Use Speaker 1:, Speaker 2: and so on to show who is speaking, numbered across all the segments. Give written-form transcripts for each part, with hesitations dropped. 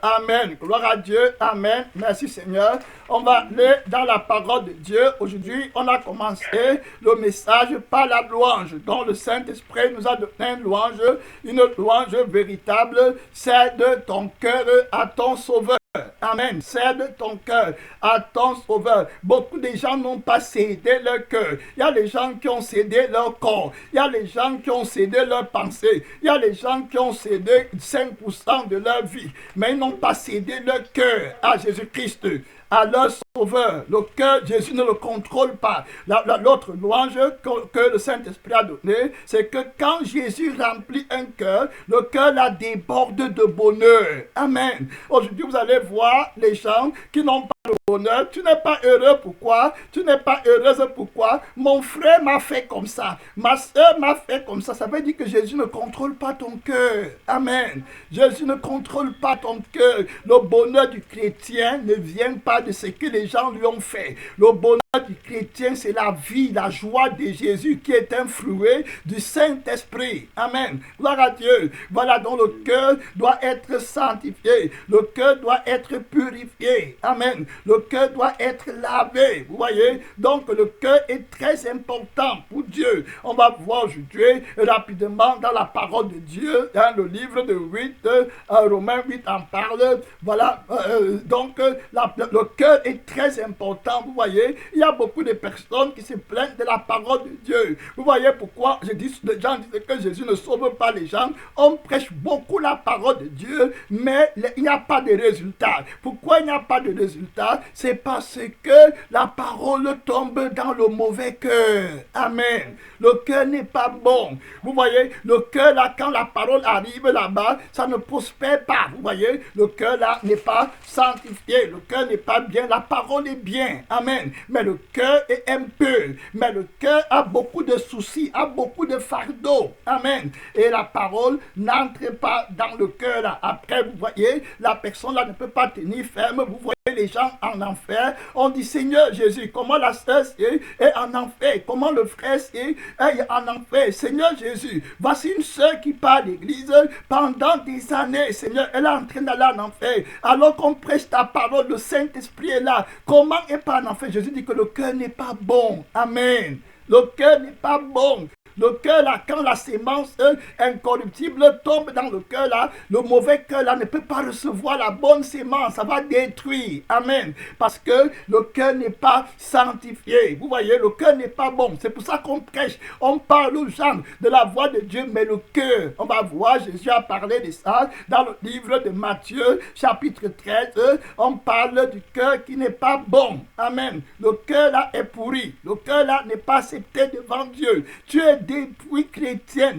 Speaker 1: Amen. Gloire à Dieu. Amen. Merci Seigneur. On va aller dans la parole de Dieu. Aujourd'hui, on a commencé le message par la louange, dont le Saint-Esprit nous a donné une louange véritable. Cède ton cœur à ton Sauveur. Amen. Cède ton cœur à ton Sauveur. Beaucoup de gens n'ont pas cédé leur cœur. Il y a les gens qui ont cédé leur corps. Il y a les gens qui ont cédé leur pensée. Il y a les gens qui ont cédé 5% de leur vie. Mais ils n'ont pas cédé leur cœur à Jésus-Christ, à leur Sauveur. Le cœur, Jésus ne le contrôle pas. L'autre louange que le Saint-Esprit a donné, c'est que quand Jésus remplit un cœur, le cœur la déborde de bonheur. Amen. Aujourd'hui, vous allez voir les gens qui n'ont pas le bonheur. Tu n'es pas heureux, pourquoi? Tu n'es pas heureuse, pourquoi? Mon frère m'a fait comme ça. Ma soeur m'a fait comme ça. Ça veut dire que Jésus ne contrôle pas ton cœur. Amen. Jésus ne contrôle pas ton cœur. Le bonheur du chrétien ne vient pas de ce que les gens lui ont fait. Le bonheur du chrétien, c'est la vie, la joie de Jésus qui est un fruit du Saint-Esprit. Amen. Gloire à Dieu. Voilà, donc le cœur doit être sanctifié. Le cœur doit être purifié. Amen. Le cœur doit être lavé. Vous voyez? Donc le cœur est très important pour Dieu. On va voir aujourd'hui rapidement dans la parole de Dieu, dans le livre de 8, Romains 8 en parle. Voilà, donc le cœur est très important. Vous voyez? Il y a beaucoup de personnes qui se plaignent de la parole de Dieu. Vous voyez pourquoi les gens disent que Jésus ne sauve pas les gens. On prêche beaucoup la parole de Dieu, mais il n'y a pas de résultat. Pourquoi il n'y a pas de résultat? C'est parce que la parole tombe dans le mauvais cœur. Amen. Le cœur n'est pas bon. Vous voyez, le cœur là, quand la parole arrive là-bas, ça ne prospère pas. Vous voyez, le cœur là n'est pas sanctifié. Le cœur n'est pas bien. La parole est bien. Amen. Mais le cœur est impur. Mais le cœur a beaucoup de soucis, a beaucoup de fardeaux. Amen. Et la parole n'entre pas dans le cœur là. Après, vous voyez, la personne là ne peut pas tenir ferme. Vous voyez les gens en enfer. On dit, Seigneur Jésus, comment la sœur est en enfer? Comment le frère est en enfer? Seigneur Jésus, voici une sœur qui part à l'église pendant des années. Seigneur, elle est en train d'aller en enfer. Alors qu'on prêche ta parole, le Saint-Esprit est là. Comment elle part en enfer? Jésus dit que le cœur n'est pas bon. Amen. Le cœur n'est pas bon. Le cœur là, quand la sémence incorruptible tombe dans le cœur là, le mauvais cœur là ne peut pas recevoir la bonne sémence, ça va détruire. Amen. Parce que le cœur n'est pas sanctifié. Vous voyez, le cœur n'est pas bon. C'est pour ça qu'on prêche, on parle aux gens de la voix de Dieu, mais le cœur, on va voir, Jésus a parlé de ça dans le livre de Matthieu, chapitre 13, on parle du cœur qui n'est pas bon. Amen. Le cœur là est pourri. Le cœur là n'est pas accepté devant Dieu. Tu es depuis chrétien,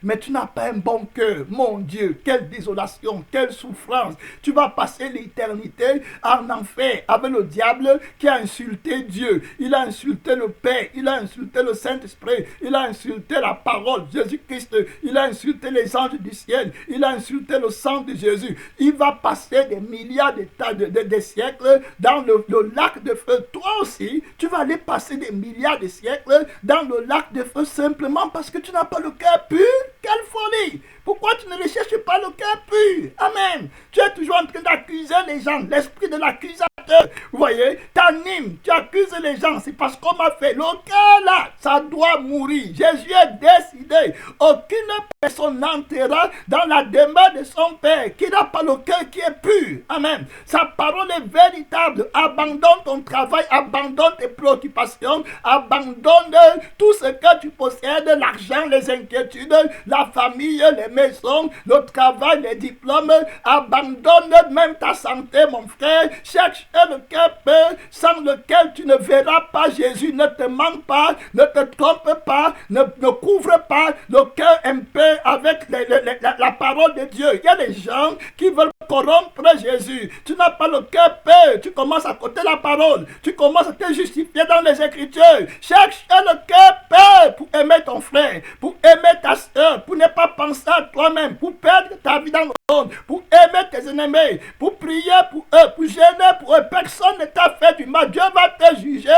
Speaker 1: mais tu n'as pas un bon cœur. Mon Dieu, quelle désolation, quelle souffrance. Tu vas passer l'éternité en enfer avec le diable qui a insulté Dieu. Il a insulté le Père, il a insulté le Saint-Esprit, il a insulté la parole, Jésus-Christ, il a insulté les anges du ciel, il a insulté le sang de Jésus. Il va passer des milliards de siècles dans le lac de feu. Toi aussi, tu vas aller passer des milliards de siècles dans le lac de feu simplement parce que tu n'as pas le cœur pur. Quelle folie! Pourquoi tu ne recherches pas le cœur pur? Amen. Tu es toujours en train d'accuser les gens. L'esprit de l'accusateur, vous voyez, t'anime. Tu accuses les gens. C'est parce qu'on m'a fait. Le cœur là, ça doit mourir. Jésus est décidé. Aucune personne n'entrera dans la demeure de son Père qui n'a pas le cœur qui est pur. Amen. Sa parole est véritable. Abandonne ton travail. Abandonne tes préoccupations. Abandonne tout ce que tu possèdes. L'argent, les inquiétudes, la famille, les maison, le travail, les diplômes. Abandonne même ta santé, mon frère. Cherche le cœur pur sans lequel tu ne verras pas Jésus. Ne te manque pas, ne te trompe pas, ne couvre pas le cœur impur avec la parole de Dieu. Il y a des gens qui veulent corrompre Jésus. Tu n'as pas le cœur pur. Tu commences à côté la parole. Tu commences à te justifier dans les Écritures. Cherche le cœur pur pour aimer ton frère, pour aimer ta soeur, pour ne pas penser à toi-même, pour perdre ta vie dans le monde, pour aimer tes ennemis, pour prier pour eux, pour gêner pour eux. Personne ne t'a fait du mal. Dieu va te juger.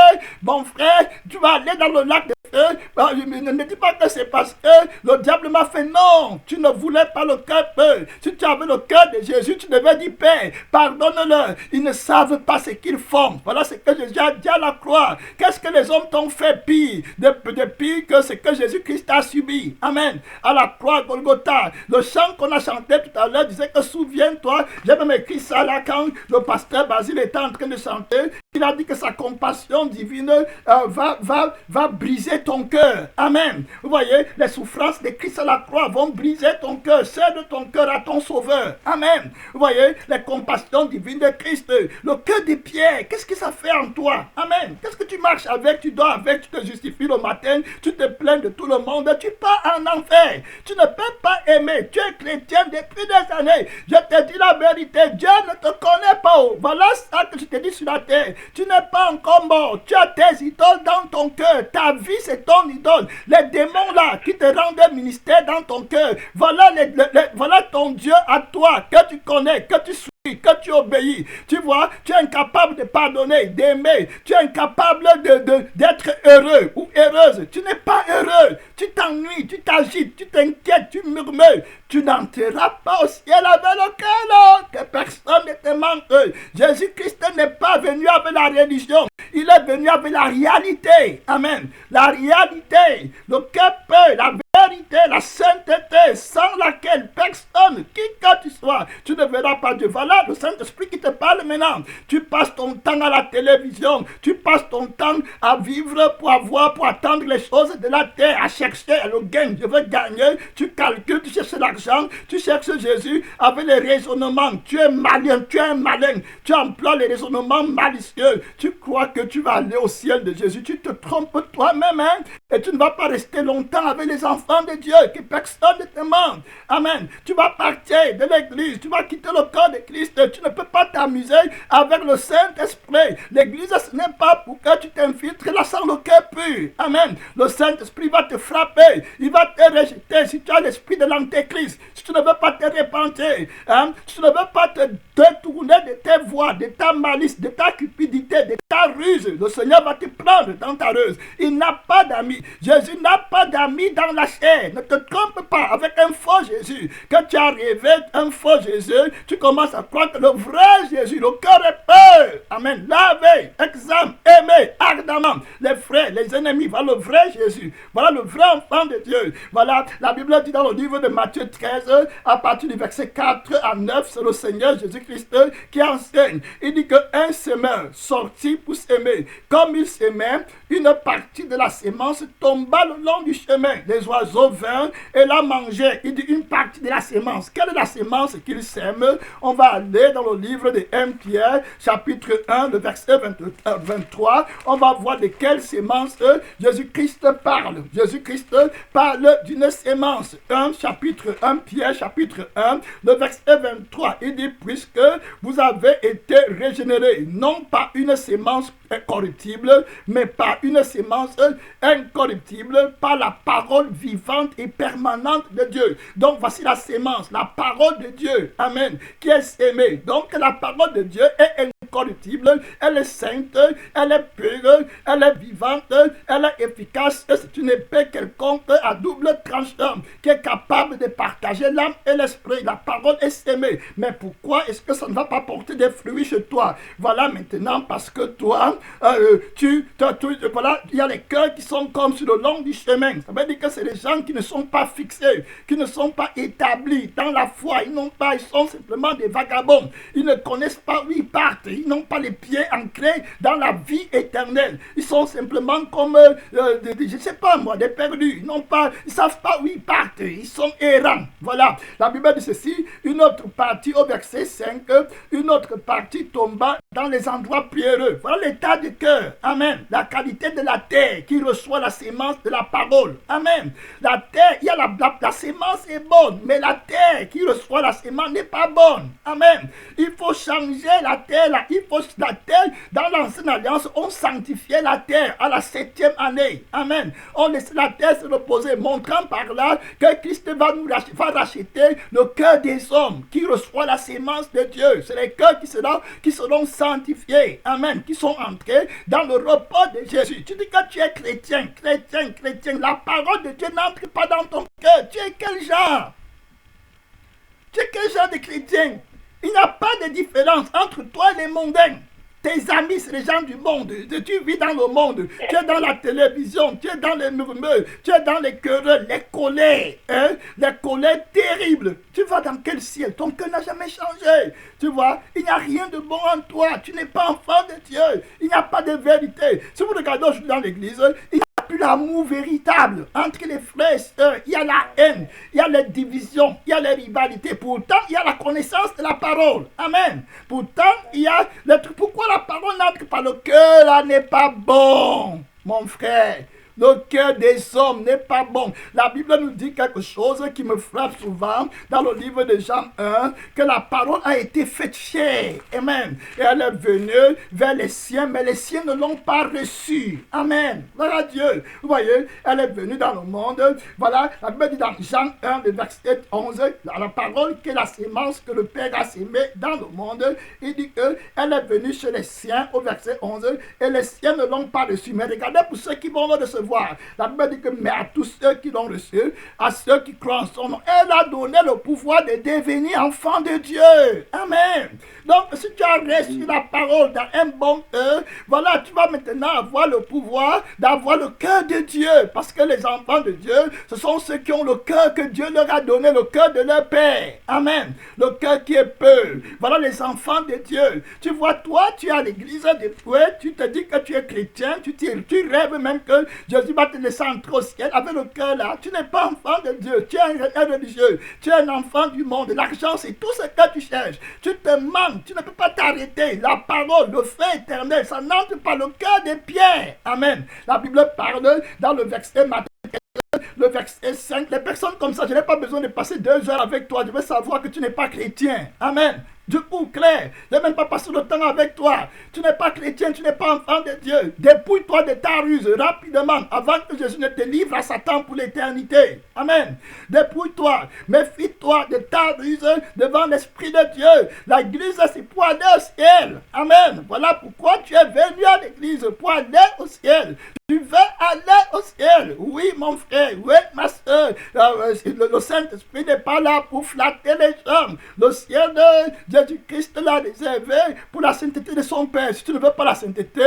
Speaker 1: Mon frère, tu vas aller dans le lac de Ne dis pas que c'est parce que le diable m'a fait. Non, tu ne voulais pas le cœur peu. Si tu avais le cœur de Jésus, tu devais dire, Père, pardonne-leur. Ils ne savent pas ce qu'ils font. Voilà ce que Jésus a dit à la croix. Qu'est-ce que les hommes t'ont fait pire, de pire que ce que Jésus-Christ a subi. Amen. À la croix Golgotha. Le chant qu'on a chanté tout à l'heure disait que souviens-toi, j'ai même écrit ça là quand le pasteur Basile était en train de chanter. Il a dit que sa compassion divine va briser ton cœur. Amen. Vous voyez, les souffrances de Christ à la croix vont briser ton cœur. Cède ton cœur à ton Sauveur. Amen. Vous voyez, les compassions divines de Christ. Le cœur de Pierre, qu'est-ce que ça fait en toi? Amen. Qu'est-ce que tu marches avec, tu dors avec, tu te justifies le matin, tu te plains de tout le monde, tu pars en enfer. Tu ne peux pas aimer. Tu es chrétien depuis des années. Je te dis la vérité, Dieu ne te connaît pas. Voilà ça que je te dis sur la terre. Tu n'es pas encore mort. Tu as tes idoles dans ton cœur. Ta vie, c'est ton idole. Les démons là qui te rendent ministère dans ton cœur. Voilà, voilà ton Dieu à toi que tu connais, que tu suis, que tu obéis. Tu vois, tu es incapable de pardonner, d'aimer. Tu es incapable d'être heureux ou heureuse. Tu n'es pas heureux. Tu t'ennuies, tu t'agites, tu t'inquiètes, tu murmures. Tu n'entreras pas au ciel avec le cœur, que personne ne te manque. Jésus-Christ n'est pas venu avec la religion. Il est venu avec la réalité. Amen. La réalité, le cœur peut, la vérité, la sainteté, sans laquelle personne, qui que tu sois, tu ne verras pas Dieu. Voilà le Saint-Esprit qui te parle maintenant. Tu passes ton temps à la télévision, tu passes ton temps à vivre pour attendre les choses de la terre, à chercher le gain. Je veux gagner, tu calcules, tu cherches l'argent, tu cherches Jésus avec les raisonnements. Tu es malin, tu es un malin, tu emploies les raisonnements malicieux. Tu crois que tu vas aller au ciel de Jésus, tu te trompes toi-même, hein? Et tu ne vas pas rester longtemps avec les enfants de Dieu, que personne ne te demande. Amen. Tu vas partir de l'église, tu vas quitter le corps de Christ, tu ne peux pas t'amuser avec le Saint-Esprit. L'église, ce n'est pas pour que tu t'infiltres là sans le cœur pur. Amen. Le Saint-Esprit va te frapper, il va te rejeter si tu as l'esprit de l'antéchrist, si tu ne veux pas te repentir, hein? Si tu ne veux pas te détourner de tes voies, de ta malice, de ta cupidité, de ta ruse, le Seigneur va te prendre dans ta ruse. Il n'a pas d'amis. Jésus n'a pas d'amis dans la chair. Ne te trompe pas avec un faux Jésus. Quand tu as rêvé un faux Jésus, tu commences à croire que le vrai Jésus, le cœur est pur. Amen. Lavé, examen, aimé, ardemment. Les frères, les ennemis, voilà le vrai Jésus. Voilà le vrai enfant de Dieu. Voilà, la Bible dit dans le livre de Matthieu 13, à partir du verset 4 à 9, c'est le Seigneur Jésus-Christ qui enseigne. Il dit qu'un semeur sortit pour s'aimer. Comme il s'aimait, une partie de la sémence tomba le long du chemin. Les oiseaux vinrent et la mangeaient. Il dit une partie de la sémence. Quelle est la sémence qu'il sème? On va aller dans le livre de 1 Pierre, chapitre 1, le verset 23. On va voir de quelle sémence Jésus-Christ parle. Jésus-Christ parle d'une sémence. Chapitre 1 Pierre, chapitre 1, le verset 23. Il dit, puisque vous avez été régénérés, non pas une sémence corruptible, mais par une sémence incorruptible, par la parole vivante et permanente de Dieu. Donc voici la sémence, la parole de Dieu, amen, qui est sémée. Donc la parole de Dieu est incorruptible, elle est sainte, elle est pure, elle est vivante, elle est efficace, et c'est une épée quelconque à double tranchant, qui est capable de partager l'âme et l'esprit. La parole est sémée. Mais pourquoi est-ce que ça ne va pas porter des fruits chez toi? Voilà maintenant, parce que toi, voilà, il y a les cœurs qui sont comme sur le long du chemin. Ça veut dire que c'est des gens qui ne sont pas fixés, qui ne sont pas établis dans la foi. Ils sont simplement des vagabonds. Ils ne connaissent pas où ils partent. Ils n'ont pas les pieds ancrés dans la vie éternelle. Ils sont simplement comme, je ne sais pas moi, des perdus. Ils ne savent pas où ils partent. Ils sont errants. Voilà. La Bible dit ceci, une autre partie au verset 5, une autre partie tomba dans les endroits pierreux. Voilà l'état du cœur. Amen. La qualité de la terre qui reçoit la sémence de la parole. Amen. La terre, il y a la sémence est bonne, mais la terre qui reçoit la sémence n'est pas bonne. Amen. Il faut changer la terre là. La terre, dans l'ancienne alliance, on sanctifiait la terre à la 7e année. Amen. On laissait la terre se reposer, montrant par là que Christ va racheter le cœur des hommes qui reçoit la sémence de Dieu. C'est les cœurs qui seront sanctifiés sanctifiés, amen, qui sont entrés dans le repos de Jésus. Tu dis que tu es chrétien, la parole de Dieu n'entre pas dans ton cœur. Tu es quel genre? Tu es quel genre de chrétien? Il n'y a pas de différence entre toi et les mondains. Tes amis, c'est les gens du monde. Tu vis dans le monde. Tu es dans la télévision. Tu es dans les murmures. Tu es dans les querelles, les colères. Les colères terribles. Tu vas dans quel ciel? Ton cœur n'a jamais changé. Tu vois, il n'y a rien de bon en toi. Tu n'es pas enfant de Dieu. Il n'y a pas de vérité. Si vous regardez aujourd'hui dans l'église, il n'y a plus l'amour véritable entre les frères et sœurs. Il y a la haine. Il y a les divisions. Il y a les rivalités. Pourtant, il y a la connaissance de la parole. Amen. Pourtant, il y a le truc. Pourquoi la parole n'entre pas? Le cœur là n'est pas bon, mon frère. Le cœur des hommes n'est pas bon. La Bible nous dit quelque chose qui me frappe souvent dans le livre de Jean 1, que la parole a été faite chair. Amen. Et elle est venue vers les siens, mais les siens ne l'ont pas reçue. Amen. Voilà Dieu. Vous voyez, elle est venue dans le monde. Voilà, la Bible dit dans Jean 1, le verset 11, la parole qui est la sémence que le Père a sémée dans le monde. Il dit qu'elle est venue chez les siens au verset 11 et les siens ne l'ont pas reçue. Mais regardez pour ceux qui vont le recevoir. La Bible dit que, mais à tous ceux qui l'ont reçu, à ceux qui croient en son nom, elle a donné le pouvoir de devenir enfant de Dieu. Amen. Donc, si tu as reçu la parole dans un bon cœur, voilà, tu vas maintenant avoir le pouvoir d'avoir le cœur de Dieu. Parce que les enfants de Dieu, ce sont ceux qui ont le cœur que Dieu leur a donné, le cœur de leur Père. Amen. Le cœur qui est pur. Voilà les enfants de Dieu. Tu vois, toi, tu es à l'église des fouets, tu te dis que tu es chrétien, tu rêves même que Jésus va te laisser entrer au ciel avec le cœur là. Tu n'es pas enfant de Dieu, tu es un religieux, tu es un enfant du monde. L'argent, c'est tout ce que tu cherches. Tu te manques, tu ne peux pas t'arrêter. La parole, le feu éternel, ça n'entre pas le cœur des pierres. Amen. La Bible parle dans le verset le verset 5, les personnes comme ça, je n'ai pas besoin de passer 2 heures avec toi, je veux savoir que tu n'es pas chrétien. Amen. Du coup, clair, je n'ai même pas passé le temps avec toi. Tu n'es pas chrétien, tu n'es pas enfant de Dieu. Dépouille-toi de ta ruse rapidement avant que Jésus ne te livre à Satan pour l'éternité. Amen. Dépouille-toi, méfie-toi de ta ruse devant l'Esprit de Dieu. L'église, c'est pour aller au ciel. Amen. Voilà pourquoi tu es venu à l'église, pour aller au ciel. Tu veux aller au ciel. Oui, mon frère, oui, ma soeur. Le Saint-Esprit n'est pas là pour flatter les gens. Le ciel de Jésus-Christ l'a réservé pour la sainteté de son Père. Si tu ne veux pas la sainteté,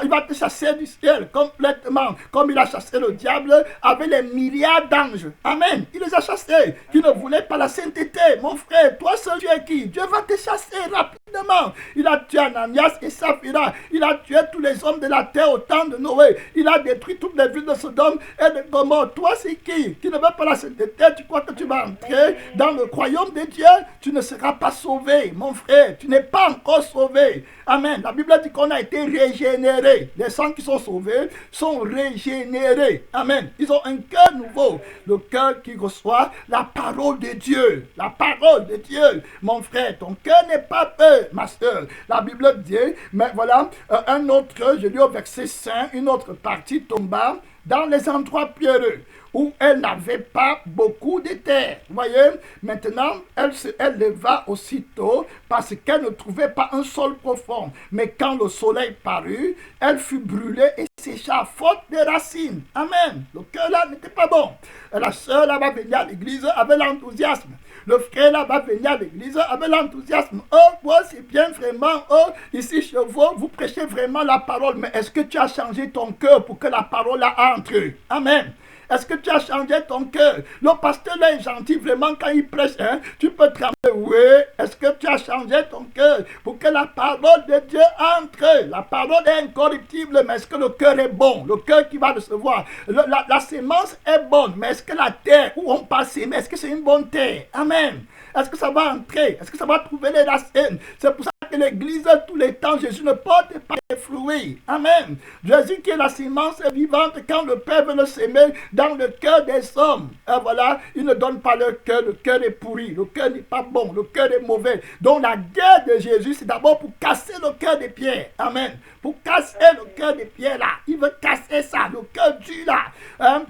Speaker 1: il va te chasser du ciel complètement. Comme il a chassé le diable avec les milliards d'anges. Amen. Il les a chassés. Qui ne voulaient pas la sainteté. Mon frère, toi seul, tu es qui? Dieu va te chasser rapidement. Il a tué Ananias et Saphira. Il a tué tous les hommes de la terre au temps de Noé. Il a détruit toutes les villes de Sodome et de Gomorrhe. Toi, c'est qui ne veut pas la sainteté? Tu crois que tu vas entrer dans le royaume de Dieu? Tu ne seras pas sauvé, mon frère. Tu n'es pas encore sauvé. Amen. La Bible dit qu'on a été régénérés. Les saints qui sont sauvés sont régénérés. Amen. Ils ont un cœur nouveau. Le cœur qui reçoit la parole de Dieu. La parole de Dieu. Mon frère, ton cœur n'est pas peur, ma soeur. La Bible dit, mais voilà, un autre, je lis au verset 5, une autre partie tomba dans les endroits pierreux où elle n'avait pas beaucoup de terre. Vous voyez, maintenant, elle leva aussitôt parce qu'elle ne trouvait pas un sol profond. Mais quand le soleil parut, elle fut brûlée et sécha faute de racines. Amen. Le cœur là n'était pas bon. La soeur là va venir à l'église avec l'enthousiasme. Le frère là va venir à l'église avec l'enthousiasme. Oh, moi c'est bien vraiment. Oh, ici chez vous prêchez vraiment la parole. Mais est-ce que tu as changé ton cœur pour que la parole là entre? Amen. Est-ce que tu as changé ton cœur? Le pasteur là est gentil, vraiment, quand il prêche, hein, tu peux trembler. Oui, est-ce que tu as changé ton cœur pour que la parole de Dieu entre? La parole est incorruptible, mais est-ce que le cœur est bon? Le cœur qui va recevoir. La sémence est bonne, mais est-ce que la terre où on passe, mais est-ce que c'est une bonne terre? Amen. Est-ce que ça va entrer? Est-ce que ça va trouver les racines? C'est pour ça que l'église, tous les temps, Jésus ne porte pas les fruits. Amen. Jésus qui est la sémence vivante, quand le Père veut le s'aimer dans le cœur des hommes. Et voilà, il ne donne pas le cœur est pourri, le cœur n'est pas bon, le cœur est mauvais. Donc la guerre de Jésus, c'est d'abord pour casser le cœur des pierres. Amen. Pour casser le cœur des pierres là. Il veut casser ça, le cœur dur là.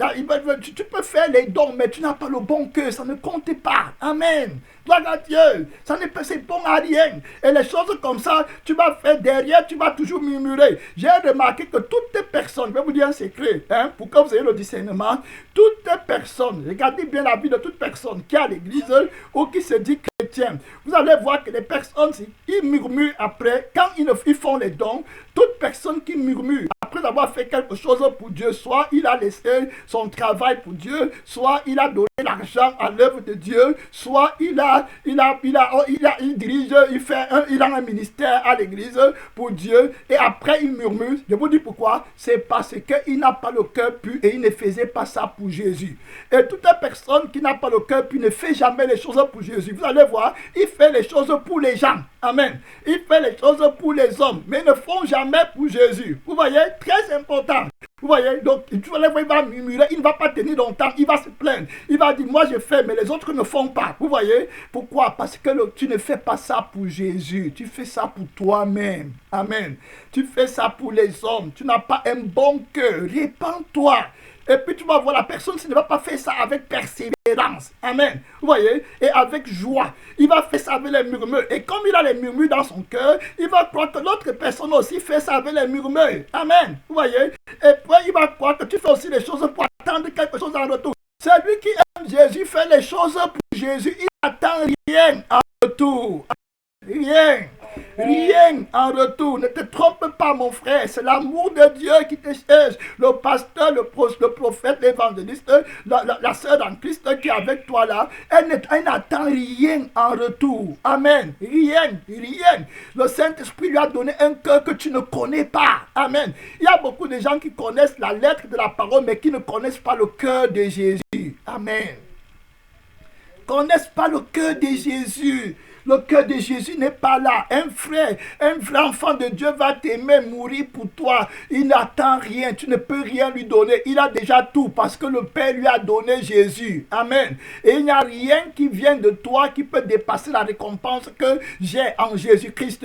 Speaker 1: Tu peux faire les dons, mais tu n'as pas le bon cœur, ça ne compte pas. Amen. Gloire à Dieu. Ça n'est pas, c'est bon à rien. Et les choses comme ça, tu vas faire derrière, tu vas toujours murmurer. J'ai remarqué que toutes les personnes, je vais vous dire un secret, pour que vous ayez le discernement, toutes les personnes, regardez bien la vie de toute personne qui est à l'église ou qui se dit chrétien. Vous allez voir que les personnes, ils murmurent après, quand ils font les dons, toute personne qui murmure, après avoir fait quelque chose pour Dieu, soit il a laissé son travail pour Dieu, soit il a donné l'argent à l'œuvre de Dieu, soit il dirige, il a un ministère à l'église pour Dieu, et après il murmure. Je vous dis pourquoi, c'est parce qu'il n'a pas le cœur pur et il ne faisait pas ça pour Jésus. Et toute personne qui n'a pas le cœur pur ne fait jamais les choses pour Jésus. Vous allez voir, il fait les choses pour les gens. Amen. Il fait les choses pour les hommes, mais ne font jamais pour Jésus. Vous voyez, très important. Vous voyez, donc il va murmurer, il ne va pas tenir longtemps, il va se plaindre. Il va dire, moi je fais, mais les autres ne font pas. Vous voyez, pourquoi? Parce que tu ne fais pas ça pour Jésus, tu fais ça pour toi-même. Amen. Tu fais ça pour les hommes, tu n'as pas un bon cœur, répands-toi. Et puis tu vas voir la personne, s'il ne va pas faire ça avec persévérance. Amen. Vous voyez? Et avec joie. Il va faire ça avec les murmures. Et comme il a les murmures dans son cœur, il va croire que l'autre personne aussi fait ça avec les murmures. Amen. Vous voyez? Et puis il va croire que tu fais aussi les choses pour attendre quelque chose en retour. Celui qui aime Jésus fait les choses pour Jésus. Il n'attend rien en retour. Rien. Rien en retour. Ne te trompe pas, mon frère. C'est l'amour de Dieu qui te cherche. Le pasteur, le prophète, l'évangéliste, la sœur en Christ qui est avec toi là, elle n'attend rien en retour. Amen. Rien. Le Saint-Esprit lui a donné un cœur que tu ne connais pas. Amen. Il y a beaucoup de gens qui connaissent la lettre de la parole, mais qui ne connaissent pas le cœur de Jésus. Amen. Connaissent pas le cœur de Jésus. Le cœur de Jésus n'est pas là. Un vrai enfant de Dieu va t'aimer, mourir pour toi. Il n'attend rien. Tu ne peux rien lui donner. Il a déjà tout parce que le Père lui a donné Jésus. Amen. Et il n'y a rien qui vient de toi qui peut dépasser la récompense que j'ai en Jésus-Christ.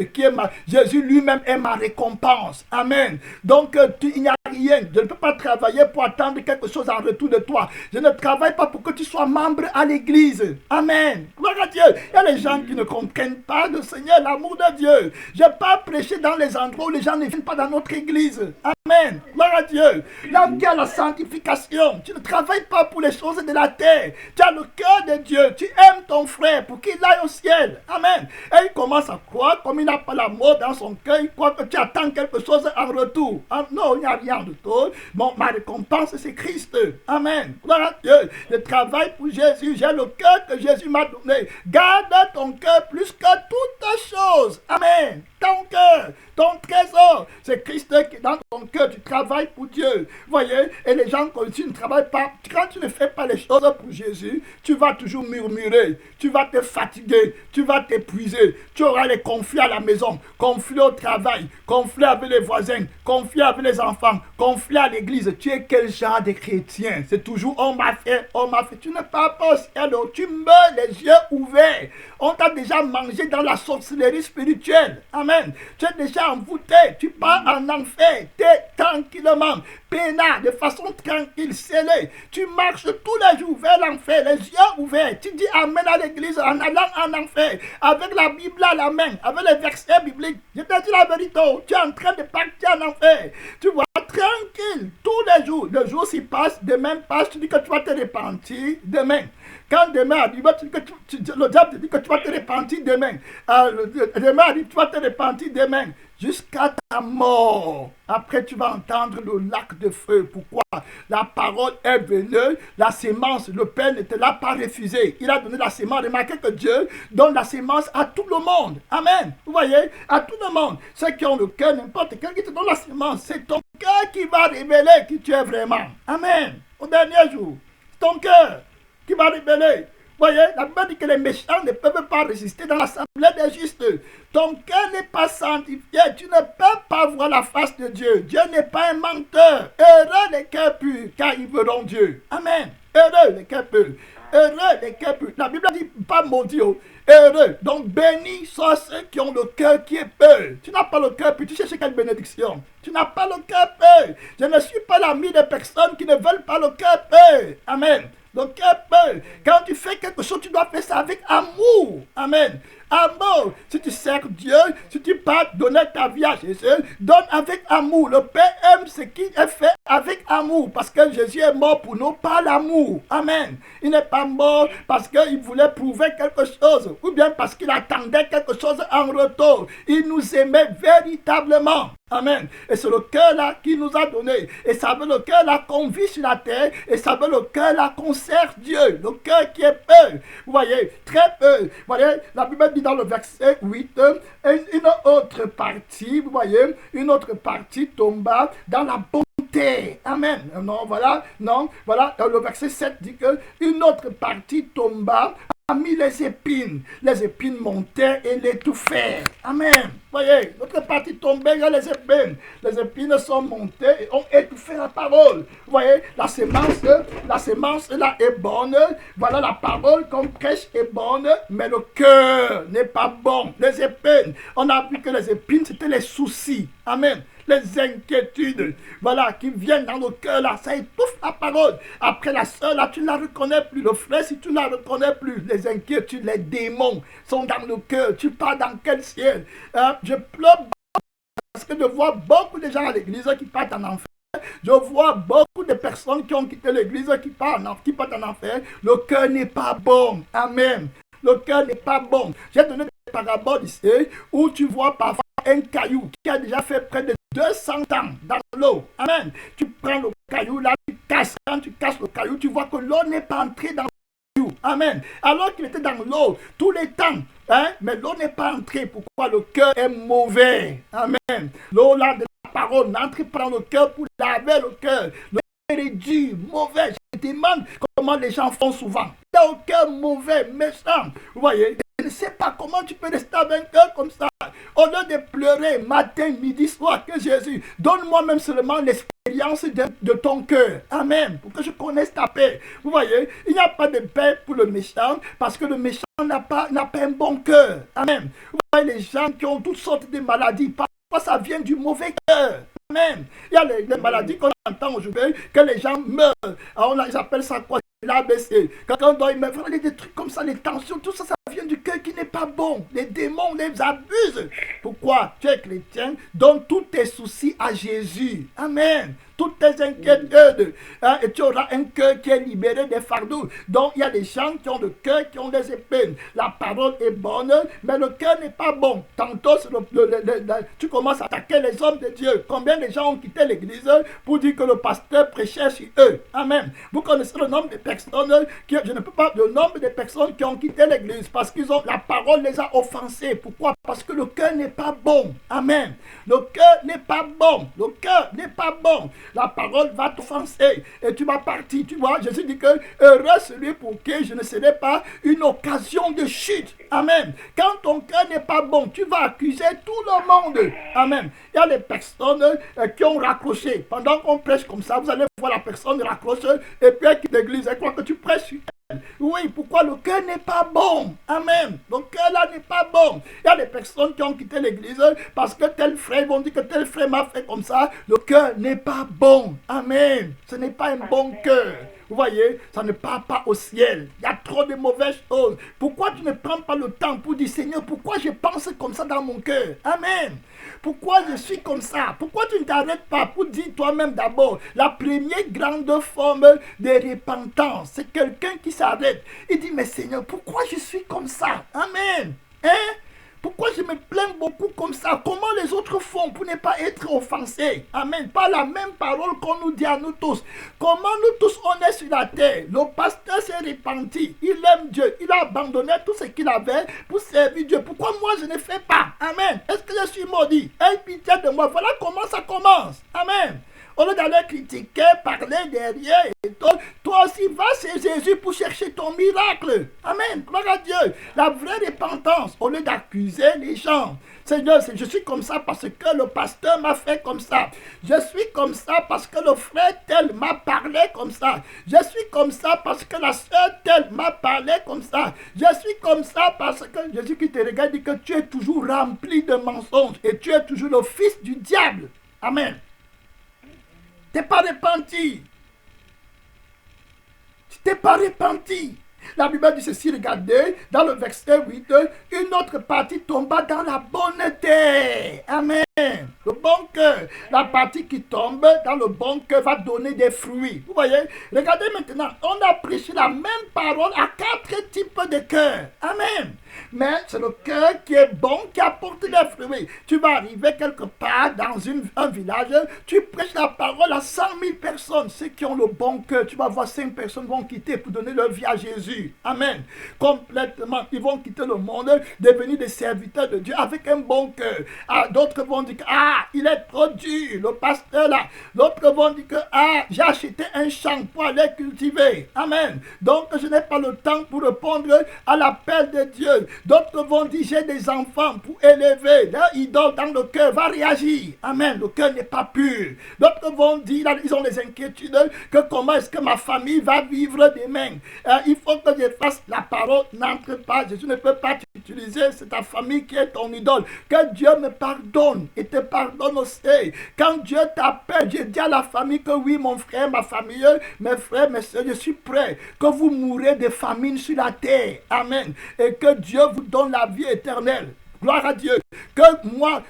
Speaker 1: Jésus lui-même est ma récompense. Amen. Donc, il n'y a rien. Je ne peux pas travailler pour attendre quelque chose en retour de toi. Je ne travaille pas pour que tu sois membre à l'église. Amen. Gloire à Dieu. Il y a les gens qui ne comprennent pas le Seigneur, l'amour de Dieu. Je n'ai pas prêché dans les endroits où les gens ne viennent pas dans notre église. Amen. Gloire à Dieu. Là où il y a la sanctification, tu ne travailles pas pour les choses de la terre. Tu as le cœur de Dieu. Tu aimes ton frère pour qu'il aille au ciel. Amen. Et il commence à croire, comme il n'a pas l'amour dans son cœur, il croit que tu attends quelque chose en retour. Non, il n'y a rien de tout. Bon, ma récompense, c'est Christ. Amen. Gloire à Dieu. Je travaille pour Jésus. J'ai le cœur que Jésus m'a donné. Garde ton cœur plus que toutes choses. Amen. Ton cœur, ton trésor, c'est Christ qui est dans ton cœur. Tu travailles pour Dieu. Voyez, et les gens, quand tu ne travailles pas, quand tu ne fais pas les choses pour Jésus, tu vas toujours murmurer, tu vas te fatiguer, tu vas t'épuiser, tu auras les conflits à la maison, conflits au travail, conflits avec les voisins, conflits avec les enfants, conflits à l'église. Tu es quel genre de chrétien? C'est toujours on m'a fait. Tu ne parles pas au ciel, tu meurs les yeux ouverts. On t'a déjà mangé dans la sorcellerie spirituelle. Amen. Tu es déjà envoûté. Tu pars en enfer. Tu es tranquillement, peinard, de façon tranquille, scellé. Tu marches tous les jours vers l'enfer, les yeux ouverts. Tu dis Amen à l'église en allant en enfer. Avec la Bible à la main, avec les versets bibliques. Je te dis la vérité. Tu es en train de partir en enfer. Tu vois, tranquille, tous les jours. Le jour s'y passe, demain passe, tu dis que tu vas te repentir demain. Quand demain arrive, le diable te dit que tu vas te repentir demain. Demain arrive, tu vas te repentir demain. Jusqu'à ta mort. Après, tu vas entendre le lac de feu. Pourquoi? La parole est venue, la sémence, le Père ne te l'a pas refusé. Il a donné la sémence. Remarquez que Dieu donne la sémence à tout le monde. Amen. Vous voyez? À tout le monde. Ceux qui ont le cœur, n'importe quel qui te donne la sémence, c'est ton cœur qui va révéler qui tu es vraiment. Amen. Au dernier jour, c'est ton cœur qui va révéler. Vous voyez, la Bible dit que les méchants ne peuvent pas résister dans l'assemblée des justes. Ton cœur n'est pas sanctifié. Tu ne peux pas voir la face de Dieu. Dieu n'est pas un menteur. Heureux les cœurs purs, car ils verront Dieu. Amen. Heureux les cœurs purs. Heureux les cœurs purs. La Bible dit pas maudit. Heureux. Donc bénis sont ceux qui ont le cœur qui est pur. Tu n'as pas le cœur pur. Tu cherches quelle bénédiction? Tu n'as pas le cœur pur. Je ne suis pas l'ami des personnes qui ne veulent pas le cœur pur. Amen. Donc, quand tu fais quelque chose, tu dois faire ça avec amour. Amen. Amour. Si tu sers Dieu, si tu pars donner ta vie à Jésus, donne avec amour. Le Père aime ce qui est fait avec amour. Parce que Jésus est mort pour nous par l'amour. Amen. Il n'est pas mort parce qu'il voulait prouver quelque chose. Ou bien parce qu'il attendait quelque chose en retour. Il nous aimait véritablement. Amen. Et c'est le cœur là qui nous a donné. Et ça veut le cœur là qu'on vit sur la terre. Et ça veut le cœur là qu'on sert Dieu. Le cœur qui est peu. Vous voyez, très peu. Vous voyez, la Bible dit dans le verset 8, une autre partie, vous voyez, une autre partie tomba dans la bonté. Amen. Non, voilà, non, voilà, le verset 7 dit que une autre partie tomba parmi les épines. Les épines montaient et l'étouffaient. Amen. Voyez, notre partie tombait dans les épines. Les épines sont montées et ont étouffé la parole. Vous voyez, la semence là est bonne. Voilà, la parole qu'on prêche est bonne, mais le cœur n'est pas bon. Les épines, on a vu que les épines, c'était les soucis. Amen. Les inquiétudes, voilà, qui viennent dans le cœur là, ça étouffe la parole. Après la sœur là, tu ne la reconnais plus. Le frère, si tu ne la reconnais plus, les inquiétudes, les démons sont dans le cœur. Tu pars dans quel ciel? Je pleure parce que je vois beaucoup de gens à l'église qui partent en enfer. Je vois beaucoup de personnes qui ont quitté l'église qui partent en enfer. Le cœur n'est pas bon. Amen. Le cœur n'est pas bon. J'ai donné des paraboles ici où tu vois parfois un caillou qui a déjà fait près de 200 ans dans l'eau. Amen. Tu prends le caillou là, tu casses. Quand tu casses le caillou, tu vois que l'eau n'est pas entrée dans le caillou. Amen. Alors qu'il était dans l'eau tous les temps. Mais l'eau n'est pas entrée. Pourquoi? Le cœur est mauvais. Amen. L'eau là de la parole n'entre pas dans le cœur pour laver le cœur. Le cœur est dur, mauvais. Je te demande comment les gens font souvent. Il y a un cœur mauvais, méchant. Vous voyez? Je ne sais pas comment tu peux rester avec un cœur comme ça. Au lieu de pleurer matin, midi, soir, que Jésus, donne-moi même seulement l'expérience de ton cœur. Amen. Pour que je connaisse ta paix. Vous voyez, il n'y a pas de paix pour le méchant parce que le méchant n'a pas un bon cœur. Amen. Vous voyez, les gens qui ont toutes sortes de maladies, parfois ça vient du mauvais cœur. Amen. Il y a les maladies qu'on entend aujourd'hui, que les gens meurent. Alors, ils appellent ça quoi? L'ABC. Quand on doit y mettre des trucs comme ça, les tensions, tout ça, ça vient du cœur qui n'est pas bon. Les démons les abusent. Pourquoi? Tu es chrétien, donne tous tes soucis à Jésus. Amen. Toutes tes inquiétudes. Et tu auras un cœur qui est libéré des fardeaux. Donc, il y a des gens qui ont le cœur, qui ont des épines. La parole est bonne, mais le cœur n'est pas bon. Tantôt, tu commences à attaquer les hommes de Dieu. Combien de gens ont quitté l'église pour dire que le pasteur prêchait sur eux? Amen. Vous connaissez le nombre de personnes je ne peux pas, le nombre de personnes qui ont quitté l'église parce que la parole les a offensés. Pourquoi? Parce que le cœur n'est pas bon. Amen. Le cœur n'est pas bon. Le cœur n'est pas bon. La parole va t'offenser et tu vas partir. Tu vois, Jésus dit que heureux celui pour qui je ne serai pas une occasion de chute. Amen. Quand ton cœur n'est pas bon, tu vas accuser tout le monde. Amen. Il y a des personnes qui ont raccroché. Pendant qu'on prêche comme ça, vous allez voir la personne raccrocher et puis elle quitte l'église. Elle croit que tu prêches sur elle. Oui, pourquoi? Le cœur n'est pas bon. Amen. Le cœur là n'est pas bon. Il y a des personnes qui ont quitté l'église parce que tel frère, ils vont dire que tel frère m'a fait comme ça. Le cœur n'est pas bon. Amen. Ce n'est pas un bon cœur. Vous voyez, ça ne part pas au ciel. Il y a trop de mauvaises choses. Pourquoi tu ne prends pas le temps pour dire, Seigneur, pourquoi je pense comme ça dans mon cœur? Amen. Pourquoi je suis comme ça? Pourquoi tu ne t'arrêtes pas pour dire toi-même d'abord? La première grande forme de repentance, c'est quelqu'un qui s'arrête. Il dit, mais Seigneur, pourquoi je suis comme ça? Amen. Hein? Pourquoi je me plains beaucoup comme ça? Comment les autres font pour ne pas être offensés? Amen. Pas la même parole qu'on nous dit à nous tous. Comment nous tous on est sur la terre? Le pasteur s'est repenti. Il aime Dieu. Il a abandonné tout ce qu'il avait pour servir Dieu. Pourquoi moi je ne fais pas? Amen. Est-ce que je suis maudit? Aie pitié de moi. Voilà comment ça commence. Amen. Au lieu d'aller critiquer, parler derrière et tout, toi aussi va chez Jésus pour chercher ton miracle. Amen. Gloire à Dieu. La vraie repentance, au lieu d'accuser les gens. Seigneur, je suis comme ça parce que le pasteur m'a fait comme ça. Je suis comme ça parce que le frère tel m'a parlé comme ça. Je suis comme ça parce que la soeur telle m'a parlé comme ça. Je suis comme ça parce que Jésus qui te regarde dit que tu es toujours rempli de mensonges et tu es toujours le fils du diable. Amen. Tu n'es pas repenti. tu t'es pas repenti. La Bible dit ceci, regardez, dans le verset 8, une autre partie tomba dans la bonne terre. Amen. Le bon cœur. La partie qui tombe dans le bon cœur va donner des fruits. Vous voyez? Regardez maintenant, on a prêché la même parole à 4 types de cœurs. Amen. Mais c'est le cœur qui est bon qui apporte des fruits. Tu vas arriver quelque part dans un village, tu prêches la parole à 100 000 personnes. Ceux qui ont le bon cœur, tu vas voir 5 personnes vont quitter pour donner leur vie à Jésus. Amen. Complètement. Ils vont quitter le monde, devenir des serviteurs de Dieu avec un bon cœur. Ah, d'autres vont dire que, il est trop dur, le pasteur là. D'autres vont dire que, j'ai acheté un champ pour aller cultiver. Amen. Donc, je n'ai pas le temps pour répondre à l'appel de Dieu. D'autres vont dire, j'ai des enfants pour élever. Leur idole dans le cœur va réagir. Amen. Le cœur n'est pas pur. D'autres vont dire, ils ont les inquiétudes que comment est-ce que ma famille va vivre demain. Il faut que je fasse la parole, n'entre pas. Jésus ne peut pas t'utiliser. C'est ta famille qui est ton idole. Que Dieu me pardonne et te pardonne aussi. Quand Dieu t'appelle, je dis à la famille que oui, mon frère, ma famille, mes frères, mes soeurs, je suis prêt. Que vous mourrez de famine sur la terre. Amen. Et que Dieu vous donne la vie éternelle. Gloire à Dieu. Que moi,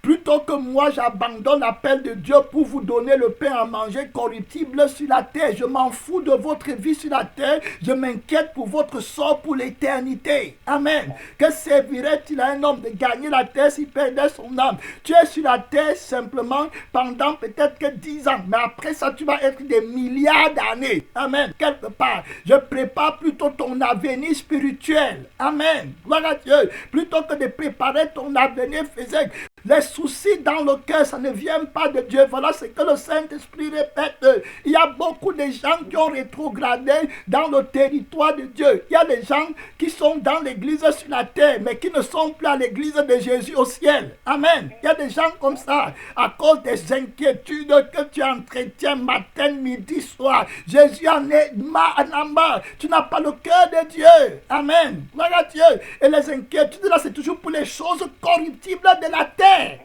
Speaker 1: plutôt que moi, j'abandonne l'appel de Dieu pour vous donner le pain à manger corruptible sur la terre. Je m'en fous de votre vie sur la terre. Je m'inquiète pour votre sort pour l'éternité. Amen. Que servirait-il à un homme de gagner la terre s'il perdait son âme? Tu es sur la terre simplement pendant peut-être que 10 ans. Mais après ça, tu vas être des milliards d'années. Amen. Quelque part. Je prépare plutôt ton avenir spirituel. Amen. Gloire à Dieu. Plutôt que de préparer ton avenir physique. Les soucis dans le cœur, ça ne vient pas de Dieu. Voilà ce que le Saint-Esprit répète. Il y a beaucoup de gens qui ont rétrogradé dans le territoire de Dieu. Il y a des gens qui sont dans l'église sur la terre, mais qui ne sont plus à l'église de Jésus au ciel. Amen. Il y a des gens comme ça, à cause des inquiétudes que tu entretiens matin, midi, soir. Jésus en est marre. Tu n'as pas le cœur de Dieu. Amen. Gloire à Dieu. Et les inquiétudes là, c'est toujours pour les choses corruptibles de la terre.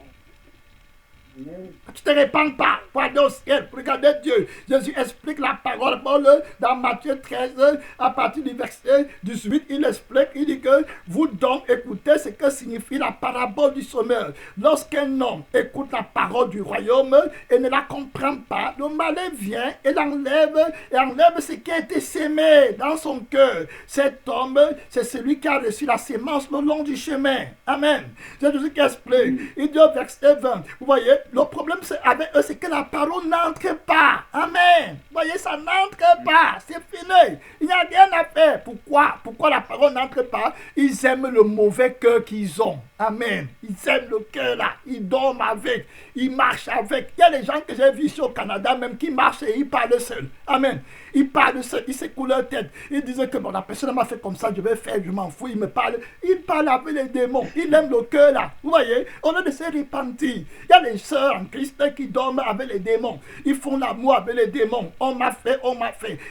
Speaker 1: Tu ne te répands pas pour aller au ciel, pour regarder Dieu. Jésus explique la parole dans Matthieu 13, à partir du verset 18. Il explique, il dit que vous donc écoutez ce que signifie la parabole du semeur. Lorsqu'un homme écoute la parole du royaume et ne la comprend pas, le malin vient et enlève ce qui a été sémé dans son cœur. Cet homme, c'est celui qui a reçu la sémence le long du chemin. Amen. C'est Jésus qui explique. Il dit au verset 20, vous voyez, le problème avec eux, c'est que la parole n'entre pas. Amen. Vous voyez, ça n'entre pas. C'est fini. Il n'y a rien à faire. Pourquoi la parole n'entre pas? Ils aiment le mauvais cœur qu'ils ont. Amen. Ils aiment le cœur là. Ils dorment avec. Ils marchent avec. Il y a des gens que j'ai vus ici au Canada même qui marchent et ils parlent seuls. Amen. Ils parlent seuls. Ils secouent leur tête. Ils disent que bon, la personne m'a fait comme ça, je vais faire, je m'en fous. Ils me parlent. Ils parlent avec les démons. Ils aiment le cœur là. Vous voyez, au lieu de se repentir. Il y a les sœurs en Christ qui dorment avec les démons. Ils font l'amour avec les démons. On m'a fait.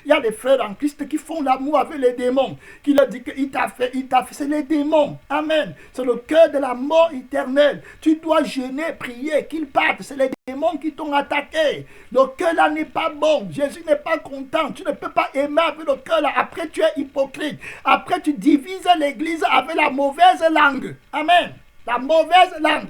Speaker 1: Il y a les frères en Christ qui font l'amour avec les démons. Qui leur dit qu'il t'a fait. C'est les démons. Amen. C'est le cœur de la mort éternelle. Tu dois jeûner, prier, qu'ils partent. C'est les démons qui t'ont attaqué. Le cœur là n'est pas bon. Jésus n'est pas content. Tu ne peux pas aimer avec le cœur là. Après tu es hypocrite. Après tu divises l'église avec la mauvaise langue. Amen. La mauvaise langue.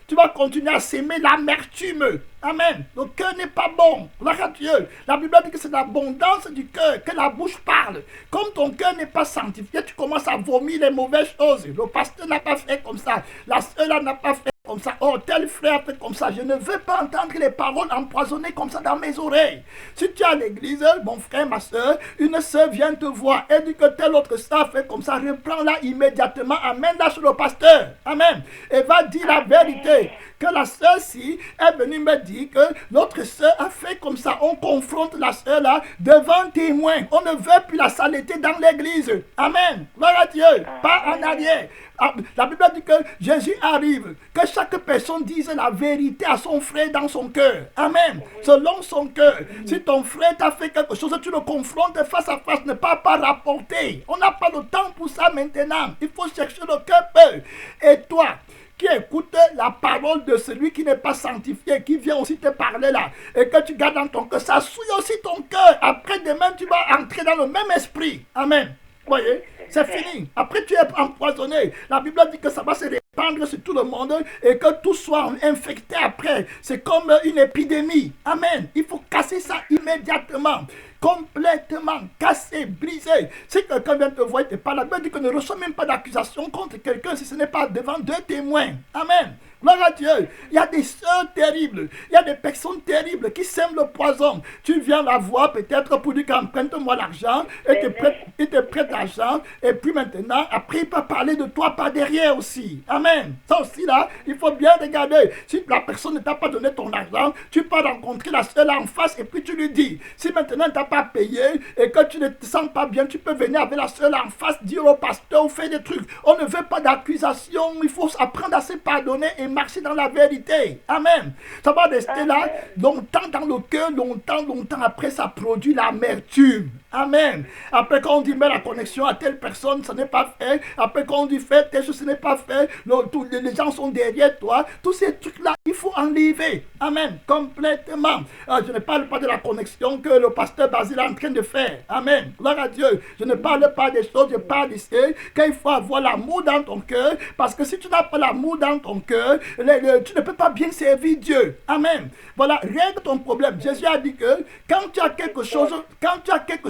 Speaker 1: Tu vas continuer à s'aimer l'amertume. Amen. Le cœur n'est pas bon. Gloire à Dieu. La Bible dit que c'est l'abondance du cœur que la bouche parle. Comme ton cœur n'est pas sanctifié, tu commences à vomir les mauvaises choses. Le pasteur n'a pas fait comme ça. La sœur n'a pas fait comme ça. Oh, tel frère fait comme ça. Je ne veux pas entendre les paroles empoisonnées comme ça dans mes oreilles. Si tu es à l'église, mon frère, ma soeur, une soeur vient te voir et dit que tel autre soeur fait comme ça, reprends-la immédiatement, amène-la sur le pasteur. Amen. Et va dire la vérité. Que la soeur-ci est venue me dire que l'autre soeur a fait comme ça. On confronte la soeur là devant témoin. On ne veut plus la saleté dans l'église. Amen. Gloire à Dieu. Pas en arrière. La Bible dit que Jésus arrive, que chaque personne dise la vérité à son frère dans son cœur. Amen. Selon son cœur. Si ton frère t'a fait quelque chose, tu le confrontes face à face, ne pas rapporter. On n'a pas le temps pour ça maintenant. Il faut chercher le cœur. Et toi, qui écoute la parole de celui qui n'est pas sanctifié, qui vient aussi te parler là, et que tu gardes dans ton cœur, ça souille aussi ton cœur. Après demain, tu vas entrer dans le même esprit. Amen. Vous voyez, c'est fini. Après, tu es empoisonné. La Bible dit que ça va se répandre sur tout le monde et que tout soit infecté après. C'est comme une épidémie. Amen. Il faut casser ça immédiatement. Complètement cassé, brisé. Si quelqu'un vient te voir et te parle, la Bible dit que ne reçoit même pas d'accusation contre quelqu'un si ce n'est pas devant deux témoins. Amen. Gloire à Dieu. Il y a des sœurs terribles. Il y a des personnes terribles qui sèment le poison. Tu viens la voir peut-être pour dire qu'emprunte-moi l'argent et il te prête l'argent. Et puis maintenant, après, il peut parler de toi par derrière aussi. Amen. Ça aussi là, il faut bien regarder. Si la personne ne t'a pas donné ton argent, tu peux rencontrer la sœur là en face et puis tu lui dis. Si maintenant tu n'as pas payé et que tu ne te sens pas bien, tu peux venir avec la sœur là en face, dire au pasteur ou faire des trucs. On ne veut pas d'accusation. Il faut apprendre à se pardonner et marcher dans la vérité. Amen. Ça va rester là longtemps dans le cœur, longtemps après, ça produit l'amertume. Amen. Après quand on dit mets la connexion à telle personne, ce n'est pas fait. Après quand on dit fais telle chose, ce n'est pas fait. Les gens sont derrière toi. Tous ces trucs-là, il faut enlever. Amen. Complètement. Je ne parle pas de la connexion que le pasteur Basile est en train de faire. Amen. Gloire à Dieu. Je ne parle pas des choses, je parle ici qu'il faut avoir l'amour dans ton cœur. Parce que si tu n'as pas l'amour dans ton cœur, tu ne peux pas bien servir Dieu. Amen. Voilà, règle ton problème. Jésus a dit que quand tu as quelque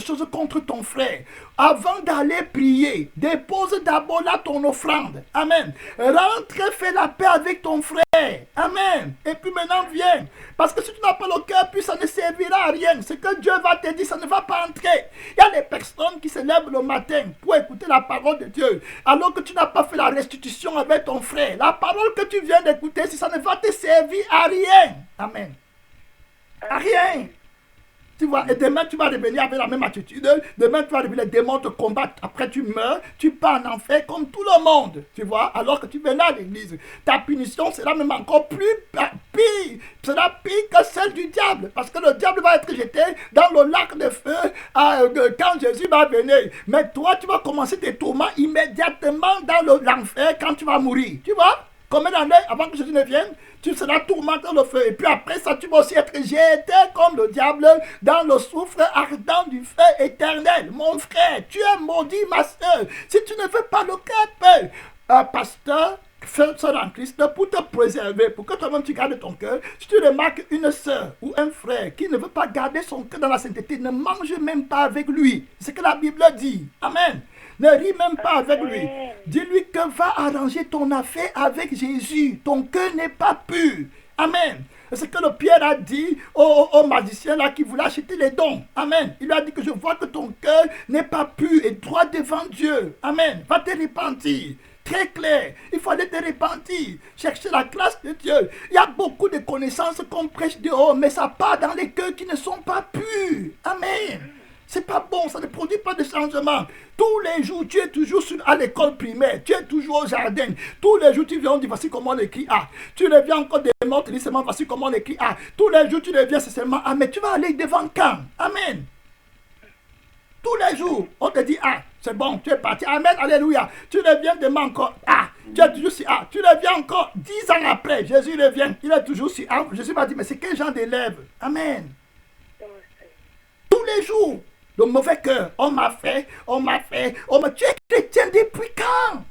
Speaker 1: chose contre ton frère, avant d'aller prier, dépose d'abord là ton offrande. Amen. Rentre, fais la paix avec ton frère. Amen. Et puis maintenant viens. Parce que si tu n'as pas le cœur, puis ça ne servira à rien. Ce que Dieu va te dire, ça ne va pas entrer. Il y a des personnes qui se lèvent le matin pour écouter la parole de Dieu, alors que tu n'as pas fait la restitution avec ton frère. La parole que tu viens d'écouter, si ça ne va te servir à rien. Amen. À rien. Tu vois, et demain tu vas revenir avec la même attitude. Demain tu vas revenir, les démons te combattent. Après tu meurs, tu pars en enfer comme tout le monde. Tu vois, alors que tu venais à l'église. Ta punition sera même encore plus pire. Sera pire que celle du diable. Parce que le diable va être jeté dans le lac de feu quand Jésus va venir. Mais toi, tu vas commencer tes tourments immédiatement dans l'enfer quand tu vas mourir. Tu vois? Combien d'années avant que Jésus ne vienne, tu seras tourmenté dans le feu. Et puis après ça, tu vas aussi être jeté comme le diable dans le soufre ardent du feu éternel. Mon frère, tu es maudit, ma soeur. Si tu ne veux pas le cœur, un pasteur, sœur en Christ, pour te préserver, pour que toi-même tu gardes ton cœur. Si tu remarques une sœur ou un frère qui ne veut pas garder son cœur dans la sainteté, ne mange même pas avec lui. C'est ce que la Bible dit. Amen. Ne ris même pas avec lui. Dis-lui que va arranger ton affaire avec Jésus. Ton cœur n'est pas pur. Amen. C'est ce que le Pierre a dit au magicien là qui voulait acheter les dons. Amen. Il lui a dit que je vois que ton cœur n'est pas pur et droit devant Dieu. Amen. Va te repentir. Très clair. Il faut aller te repentir. Chercher la grâce de Dieu. Il y a beaucoup de connaissances qu'on prêche dehors, mais ça part dans les cœurs qui ne sont pas purs. Amen. C'est pas bon, ça ne produit pas de changement. Tous les jours, tu es toujours à l'école primaire, tu es toujours au jardin. Tous les jours, tu viens, on dit voici comment on écrit A. Tu reviens encore des mots, tu dis seulement voici comment on écrit A. Tous les jours, tu reviens, c'est seulement A. Mais tu vas aller devant quand? Amen. Tous les jours, on te dit A. C'est bon, tu es parti. Amen, alléluia. Tu reviens demain encore A. Tu es toujours sur A. Tu reviens encore 10 ans après. Jésus revient, il est toujours sur A. Jésus m'a dit, mais c'est quel genre d'élève? Amen. Tous les jours. Le mauvais cœur, on m'a fait. Tu es chrétien depuis quand?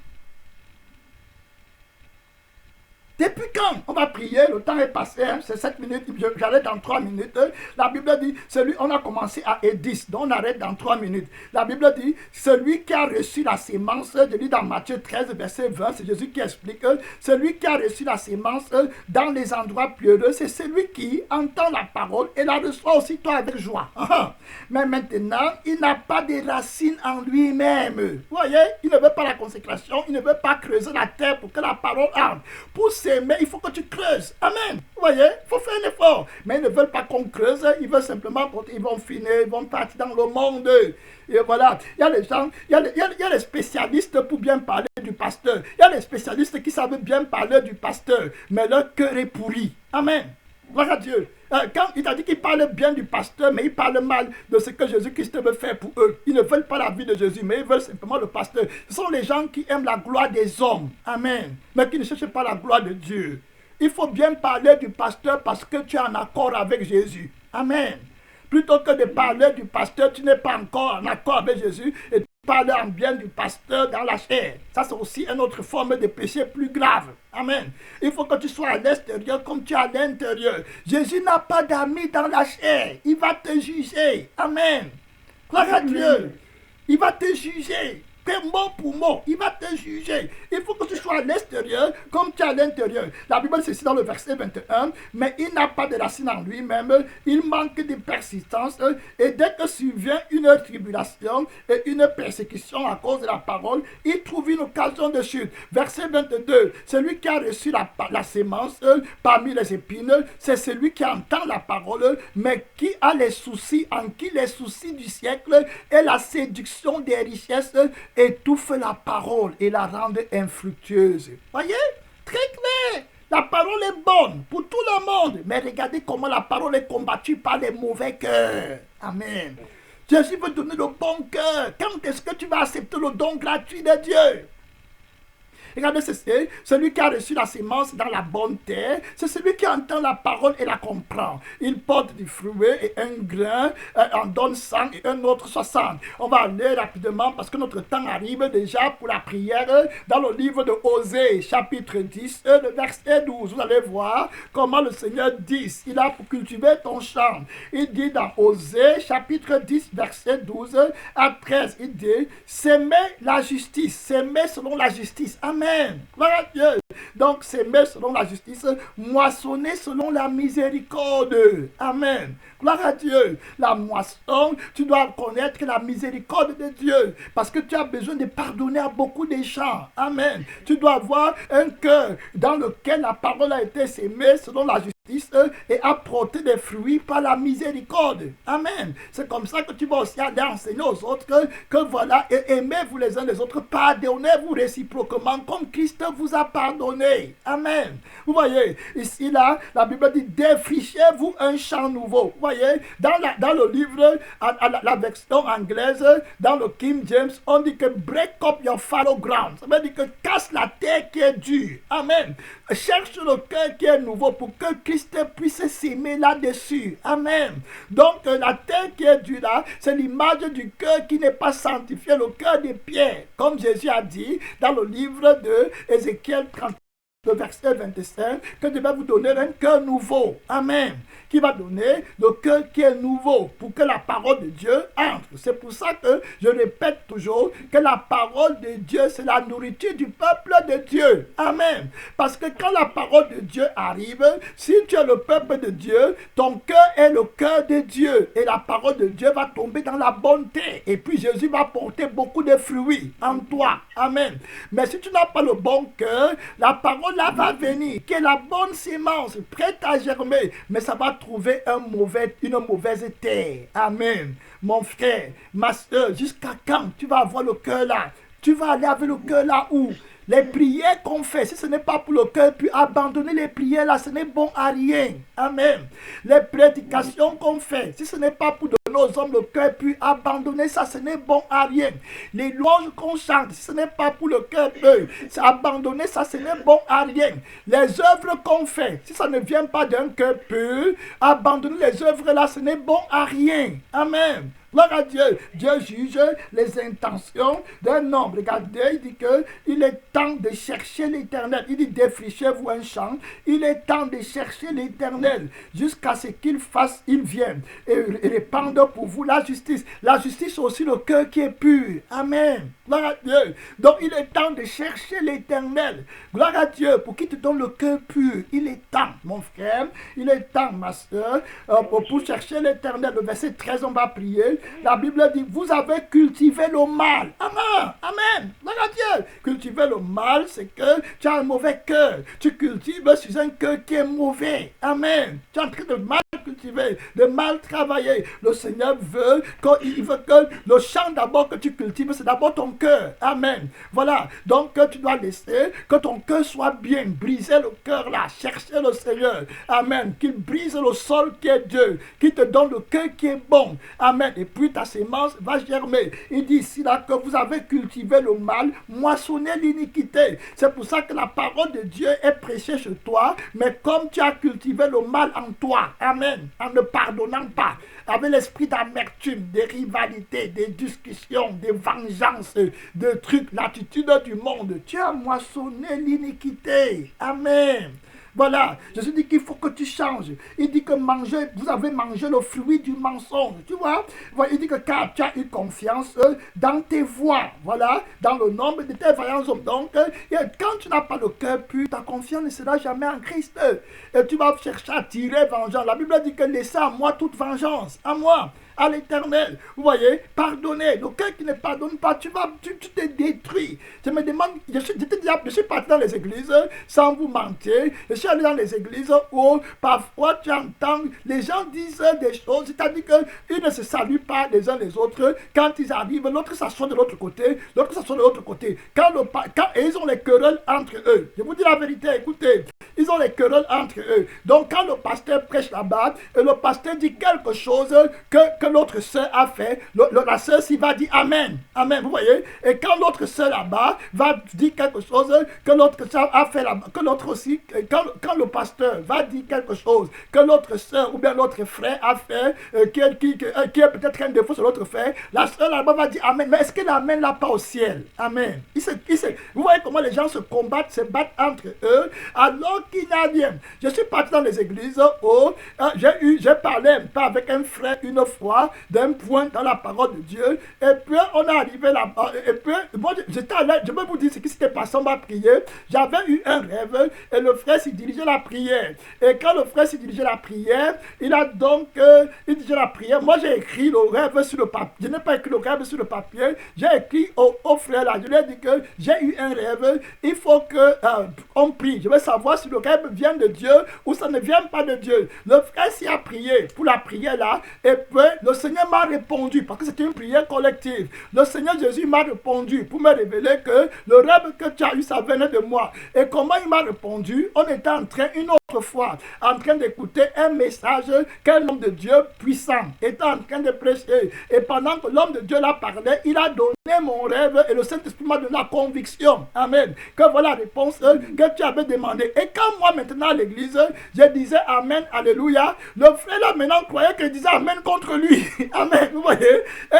Speaker 1: Depuis quand? On va prier, le temps est passé, hein, c'est 7 minutes, j'arrête dans 3 minutes. La Bible dit, on a commencé à 10, donc on arrête dans 3 minutes. La Bible dit, celui qui a reçu la sémence, je lis dans Matthieu 13, verset 20, c'est Jésus qui explique, celui qui a reçu la sémence dans les endroits pleureux, c'est celui qui entend la parole et la reçoit aussitôt avec joie. Mais maintenant, il n'a pas de racines en lui-même. Vous voyez, il ne veut pas la consécration, il ne veut pas creuser la terre pour que la parole entre. Pour mais il faut que tu creuses. Amen. Vous voyez, il faut faire un effort. Mais ils ne veulent pas qu'on creuse. Ils veulent simplement, ils vont finir, ils vont partir dans le monde. Et voilà, il y a les gens, il y a les spécialistes pour bien parler du pasteur. Il y a les spécialistes qui savent bien parler du pasteur. Mais leur cœur est pourri. Amen. Gloire à Dieu. Quand il t'a dit qu'il parle bien du pasteur, mais il parle mal de ce que Jésus-Christ veut faire pour eux. Ils ne veulent pas la vie de Jésus, mais ils veulent simplement le pasteur. Ce sont les gens qui aiment la gloire des hommes. Amen. Mais qui ne cherchent pas la gloire de Dieu. Il faut bien parler du pasteur parce que tu es en accord avec Jésus. Amen. Plutôt que de parler du pasteur, tu n'es pas encore en accord avec Jésus et tu parles en bien du pasteur dans la chair. Ça, c'est aussi une autre forme de péché plus grave. Amen. Il faut que tu sois à l'extérieur comme tu es à l'intérieur. Jésus n'a pas d'amis dans la chair. Il va te juger. Amen. Gloire à Dieu. Il va te juger. Mot pour mot, il va te juger. Il faut que tu sois à l'extérieur comme tu es à l'intérieur. La Bible c'est ici dans le verset 21, mais il n'a pas de racine en lui-même, il manque de persistance, et dès que survient une tribulation et une persécution à cause de la parole, il trouve une occasion de chute. Verset 22, celui qui a reçu la sémence parmi les épines, c'est celui qui entend la parole, mais qui a les soucis, en qui les soucis du siècle et la séduction des richesses étouffe la parole et la rende infructueuse. Voyez? Très clair. La parole est bonne pour tout le monde. Mais regardez comment la parole est combattue par les mauvais cœurs. Amen. Jésus veut donner le bon cœur. Quand est-ce que tu vas accepter le don gratuit de Dieu? Regardez, c'est celui qui a reçu la sémence dans la bonne terre, c'est celui qui entend la parole et la comprend. Il porte du fruit et un grain en donne 100 et un autre 60. On va aller rapidement parce que notre temps arrive déjà pour la prière dans le livre de Osée, chapitre 10, le verset 12. Vous allez voir comment le Seigneur dit, il a pour cultiver ton champ. Il dit dans Osée, chapitre 10, verset 12 à 13, il dit, s'aimer la justice, s'aimer selon la justice. Amen. Gloire à Dieu. Donc, s'aimer selon la justice, moissonner selon la miséricorde. Amen. Gloire à Dieu. La moisson, tu dois connaître la miséricorde de Dieu. Parce que tu as besoin de pardonner à beaucoup de gens. Amen. Tu dois avoir un cœur dans lequel la parole a été sémée selon la justice et apporter des fruits par la miséricorde. Amen. C'est comme ça que tu vas aussi aller enseigner aux autres que voilà, et aimez-vous les uns les autres, pardonnez-vous réciproquement comme Christ vous a pardonné. Amen. Vous voyez, ici là, la Bible dit, défrichez-vous un champ nouveau. Vous voyez, dans le livre, la version anglaise, dans le King James, on dit que break up your fallow ground. Ça veut dire que casse la terre qui est dure. Amen. Cherche le cœur qui est nouveau pour que Christ puisse s'aimer là-dessus. Amen. Donc, la terre qui est dure là, c'est l'image du cœur qui n'est pas sanctifié, le cœur des pierres. Comme Jésus a dit dans le livre de Ézéchiel 30. Le verset 25, que Dieu va vous donner un cœur nouveau. Amen. Qui va donner le cœur qui est nouveau pour que la parole de Dieu entre. C'est pour ça que je répète toujours que la parole de Dieu, c'est la nourriture du peuple de Dieu. Amen. Parce que quand la parole de Dieu arrive, si tu es le peuple de Dieu, ton cœur est le cœur de Dieu. Et la parole de Dieu va tomber dans la bonne terre. Et puis Jésus va porter beaucoup de fruits en toi. Amen. Mais si tu n'as pas le bon cœur, la parole là va venir, qui est la bonne sémence, prête à germer, mais ça va trouver une mauvaise terre. Amen. Mon frère, ma soeur, jusqu'à quand tu vas avoir le cœur là? Tu vas aller avec le cœur là où? Les prières qu'on fait, si ce n'est pas pour le cœur, puis abandonner les prières là, ce n'est bon à rien. Amen. Les prédications qu'on fait, si ce n'est pas pour donner aux hommes le cœur, puis abandonner ça, ce n'est bon à rien. Les louanges qu'on chante, si ce n'est pas pour le cœur, c'est abandonner ça, ce n'est bon à rien. Les œuvres qu'on fait, si ça ne vient pas d'un cœur pur, abandonner les œuvres là, ce n'est bon à rien. Amen. Gloire à Dieu. Dieu juge les intentions d'un homme. Regardez, il dit qu'il est temps de chercher l'Éternel. Il dit défrichez-vous un champ. Il est temps de chercher l'Éternel jusqu'à ce qu'il fasse, il vienne et répande pour vous la justice. La justice c'est aussi le cœur qui est pur. Amen. Gloire à Dieu. Donc il est temps de chercher l'Éternel. Gloire à Dieu pour qu'il te donne le cœur pur. Il est temps, mon frère. Il est temps, ma soeur, pour chercher l'Éternel. Le verset 13, on va prier. La Bible dit, vous avez cultivé le mal. Amen. Amen. Regarde Dieu. Cultiver le mal, c'est que tu as un mauvais cœur. Tu cultives sur un cœur qui est mauvais. Amen. Tu es en train de mal cultiver, de mal travailler. Le Seigneur veut que le champ d'abord que tu cultives, c'est d'abord ton cœur. Amen. Voilà. Donc, tu dois laisser que ton cœur soit bien. Briser le cœur là. Chercher le Seigneur. Amen. Qu'il brise le sol qui est Dieu. Qu'il te donne le cœur qui est bon. Amen. Et puis ta sémence va germer. Il dit ici là que vous avez cultivé le mal, moissonné l'iniquité. C'est pour ça que la parole de Dieu est prêchée chez toi. Mais comme tu as cultivé le mal en toi. Amen. En ne pardonnant pas. Avec l'esprit d'amertume, des rivalités, des discussions, des vengeances, des trucs, l'attitude du monde. Tu as moissonné l'iniquité. Amen. Voilà, Jésus dit qu'il faut que tu changes. Il dit que vous avez mangé le fruit du mensonge. Tu vois, il dit que car tu as eu confiance dans tes voies, voilà, dans le nombre de tes vaillants hommes. Donc, quand tu n'as pas le cœur pur, ta confiance ne sera jamais en Christ. Et tu vas chercher à tirer vengeance. La Bible dit que laissez à moi toute vengeance, à moi. À l'Éternel. Vous voyez, pardonner. Le cœur qui ne pardonne pas, tu te détruis. Je me demande, je suis parti dans les églises sans vous mentir. Je suis allé dans les églises où parfois tu entends les gens disent des choses, c'est-à-dire qu'ils ne se saluent pas les uns les autres. Quand ils arrivent, l'autre s'assoit de l'autre côté, l'autre s'assoit de l'autre côté. Et ils ont les querelles entre eux. Je vous dis la vérité, écoutez. Ils ont les querelles entre eux. Donc quand le pasteur prêche là-bas, et le pasteur dit quelque chose que l'autre sœur a fait, la sœur s'y va dire Amen. Amen, vous voyez. Et quand l'autre sœur là-bas va dire quelque chose que l'autre sœur a fait là-bas, que l'autre aussi, quand le pasteur va dire quelque chose que l'autre sœur ou bien l'autre frère a fait, qui est peut-être un défaut sur l'autre frère, la sœur là-bas va dire Amen. Mais est-ce que l'Amen là pas au ciel? Amen. Vous voyez comment les gens se combattent, se battent entre eux, alors qu'il n'y a rien. Je suis parti dans les églises où j'ai parlé un peu avec un frère une fois d'un point dans la parole de Dieu, et puis on est arrivé là-bas, et puis moi j'étais allé, je vais vous dire ce qui s'était passé, on m'a prié, j'avais eu un rêve, et le frère s'y dirigeait la prière, et quand le frère s'y dirigeait la prière, il a donc, il dirigeait la prière, moi j'ai écrit le rêve sur le papier, je n'ai pas écrit le rêve sur le papier, j'ai écrit au frère là, je lui ai dit que j'ai eu un rêve, il faut que on prie, je veux savoir si le rêve vient de Dieu, ou ça ne vient pas de Dieu. Le frère s'y a prié pour la prière là, et puis le Seigneur m'a répondu, parce que c'était une prière collective. Le Seigneur Jésus m'a répondu pour me révéler que le rêve que tu as eu, ça venait de moi. Et comment il m'a répondu? On était en train, une autre fois, en train d'écouter un message qu'un homme de Dieu puissant était en train de prêcher. Et pendant que l'homme de Dieu là parlait, il a donné mon rêve et le Saint-Esprit m'a donné la conviction. Amen. Que voilà la réponse que tu avais demandé. Et quand moi maintenant à l'église, je disais Amen, Alléluia, le frère là maintenant croyait que je disais Amen contre lui. Amen, vous voyez. Et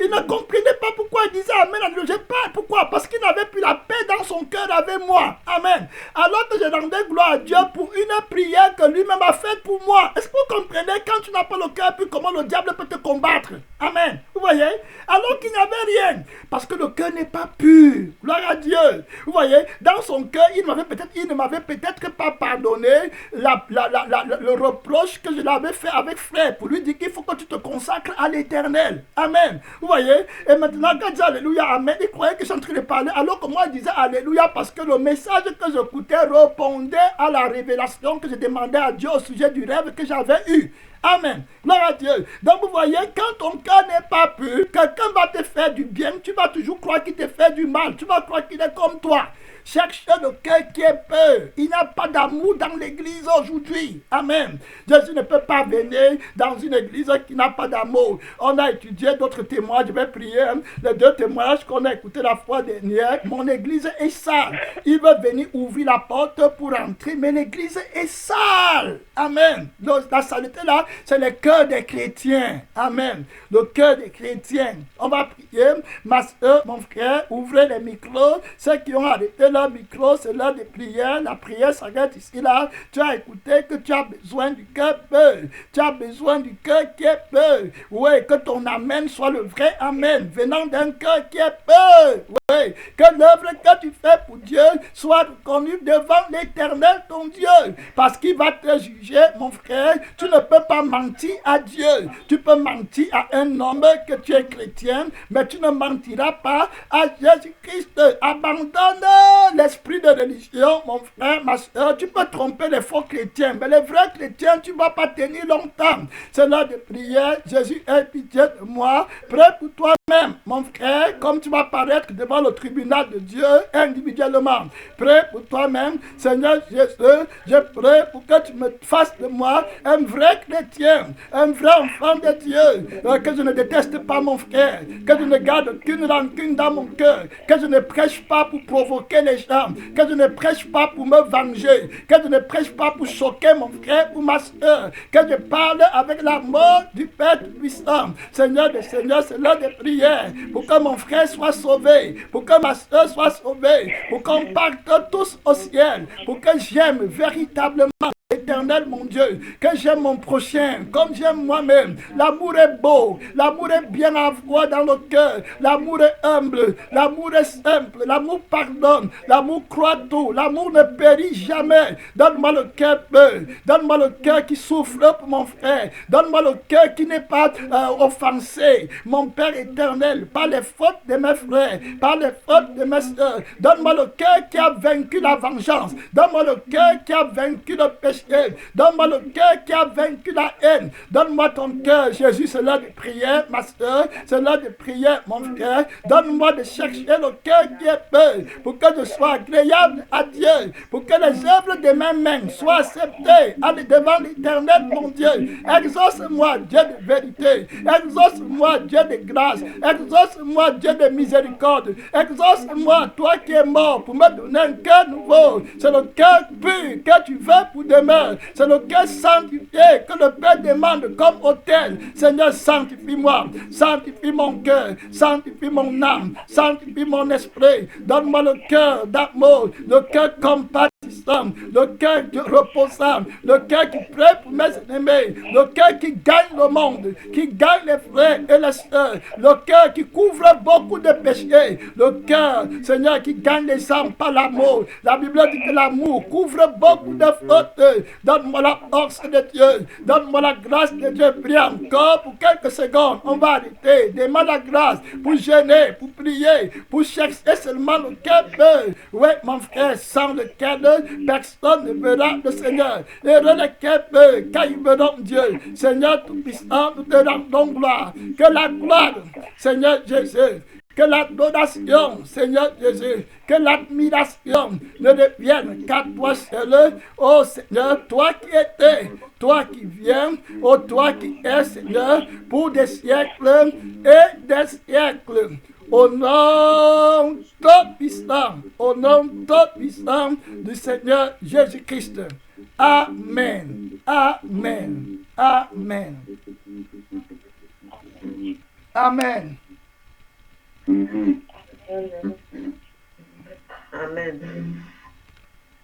Speaker 1: il ne comprenait pas pourquoi il disait Amen, Alléluia. Je sais pas pourquoi. Parce qu'il n'avait plus la paix dans son cœur avec moi. Amen. Alors que je rendais gloire à Dieu pour une prière que lui-même a faite pour moi. Est-ce que vous comprenez quand tu n'as pas le cœur, puis comment le diable peut te combattre? Amen. Vous voyez? Alors qu'il n'y avait rien. Parce que le cœur n'est pas pur. Gloire à Dieu. Vous voyez? Dans son cœur, il ne m'avait peut-être pas pardonné le reproche que je l'avais fait avec frère pour lui dire qu'il faut que tu te consacres à l'Éternel. Amen. Vous voyez? Et maintenant, quand il dit Alléluia, Amen, il croyait que je suis en train de parler, alors que moi, je disais Alléluia parce que le message que j'écoutais répondait à la révélation que je demandais à Dieu au sujet du rêve que j'avais eu. Amen. Gloire à Dieu. Donc vous voyez, quand ton cœur n'est pas pur, quelqu'un va te faire du bien, tu vas toujours croire qu'il te fait du mal. Tu vas croire qu'il est comme toi. Cherchez le cœur qui est pur. Il n'y a pas d'amour dans l'église aujourd'hui. Amen. Jésus ne peut pas venir dans une église qui n'a pas d'amour. On a étudié d'autres témoignages. Je vais prier les 2 témoignages qu'on a écoutés la fois dernière. Mon église est sale. Il veut venir ouvrir la porte pour entrer, mais l'église est sale. Amen. La saleté là, c'est le cœur des chrétiens. Amen. Le cœur des chrétiens. On va prier. Ma soeur, mon frère, ouvrez les micros. Ceux qui ont arrêté leur micro, c'est l'heure de prière. La prière s'arrête ici là. Tu as écouté que tu as besoin du cœur pur. Tu as besoin du cœur qui est pur. Oui, que ton amen soit le vrai amen, venant d'un cœur qui est pur. Oui, que l'œuvre que tu fais pour Dieu soit reconnue devant l'Éternel ton Dieu. Parce qu'il va te juger, mon frère. Tu ne peux pas as menti à Dieu. Tu peux mentir à un homme que tu es chrétien, mais tu ne mentiras pas à Jésus-Christ. Abandonne l'esprit de religion, mon frère, ma soeur. Tu peux tromper les faux chrétiens, mais les vrais chrétiens, tu ne vas pas tenir longtemps. C'est l'heure de prière. Jésus, aie pitié de moi. Prie pour toi-même, mon frère, comme tu vas paraître devant le tribunal de Dieu individuellement. Prie pour toi-même. Seigneur Jésus, je prie pour que tu me fasses de moi un vrai chrétien, un vrai enfant de Dieu, que je ne déteste pas mon frère, que je ne garde aucune rancune dans mon cœur, que je ne prêche pas pour provoquer les gens, que je ne prêche pas pour me venger, que je ne prêche pas pour choquer mon frère ou ma soeur, que je parle avec l'amour du Père puissant. Seigneur des Seigneurs, c'est l'heure de prière pour que mon frère soit sauvé, pour que ma soeur soit sauvée, pour qu'on parte tous au ciel, pour que j'aime véritablement Éternel, mon Dieu, que j'aime mon prochain comme j'aime moi-même. L'amour est beau, l'amour est bien à voir dans le cœur, l'amour est humble, l'amour est simple, l'amour pardonne, l'amour croit tout, l'amour ne périt jamais. Donne-moi le cœur pur, donne-moi le cœur qui souffre pour mon frère, donne-moi le cœur qui n'est pas offensé, mon Père éternel, par les fautes de mes frères, par les fautes de mes soeurs. Donne-moi le cœur qui a vaincu la vengeance, donne-moi le cœur qui a vaincu le péché. Donne-moi le cœur qui a vaincu la haine. Donne-moi ton cœur, Jésus. C'est l'heure de prière, ma soeur. C'est l'heure de prière, mon frère. Donne-moi de chercher le cœur qui est pur pour que je sois agréable à Dieu. Pour que les œuvres de mes mains soient acceptées devant l'Éternel, mon Dieu. Exauce-moi, Dieu de vérité. Exauce-moi, Dieu de grâce. Exauce-moi, Dieu de miséricorde. Exauce-moi, toi qui es mort pour me donner un cœur nouveau. C'est le cœur pur que tu veux pour demain. C'est le cœur sanctifié que le Père demande comme autel. Seigneur, sanctifie-moi, sanctifie mon cœur, sanctifie mon âme, sanctifie mon esprit. Donne-moi le cœur d'amour, le cœur compatissant, le cœur reposant, le cœur qui prie pour mes ennemis, le cœur qui gagne le monde, qui gagne les frères et les sœurs, le cœur qui couvre beaucoup de péchés, le cœur, Seigneur, qui gagne les âmes par l'amour. La Bible dit que l'amour couvre beaucoup de fautes. Donne-moi la force de Dieu. Donne-moi la grâce de Dieu. Prie encore pour quelques secondes. On va arrêter. Demande la grâce pour jeûner, pour prier, pour chercher seulement le cœur pur. Oui, mon frère, sans lequel personne ne verra le Seigneur. Et le cœur pur, car ils verront Dieu. Seigneur Tout-Puissant, nous te rendons gloire. Que la gloire, Seigneur Jésus, que l'adoration, Seigneur Jésus, que l'admiration ne revienne qu'à toi seul, ô Seigneur, toi qui étais, toi qui viens, ô toi qui es, Seigneur, pour des siècles et des siècles. Au nom tout-puissant, au nom tout-puissant du Seigneur Jésus-Christ. Amen. Amen. Amen. Amen.